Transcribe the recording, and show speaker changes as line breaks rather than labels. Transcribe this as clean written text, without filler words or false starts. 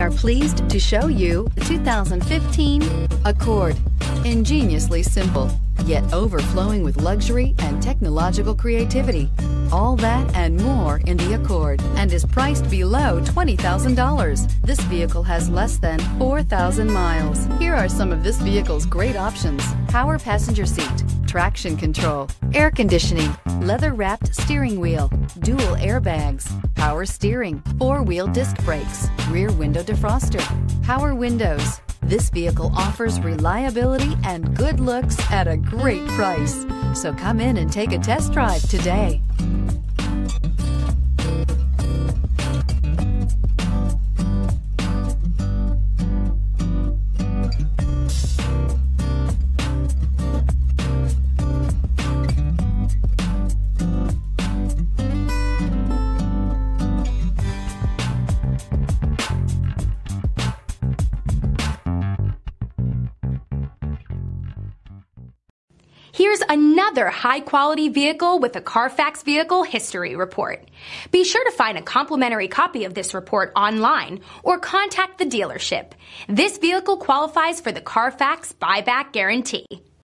Are pleased to show you the 2015 Accord. Ingeniously simple, yet overflowing with luxury and technological creativity. All that and more in the Accord, and is priced below $20,000. This vehicle has less than 4,000 miles. Here are some of this vehicle's great options: power passenger seat, traction control, air conditioning, leather-wrapped steering wheel, dual airbags, power steering, four-wheel disc brakes, rear window defroster, power windows. This vehicle offers reliability and good looks at a great price. So come in and take a test drive today.
Here's another high-quality vehicle with a Carfax Vehicle History Report. Be sure to find a complimentary copy of this report online or contact the dealership. This vehicle qualifies for the Carfax Buyback Guarantee.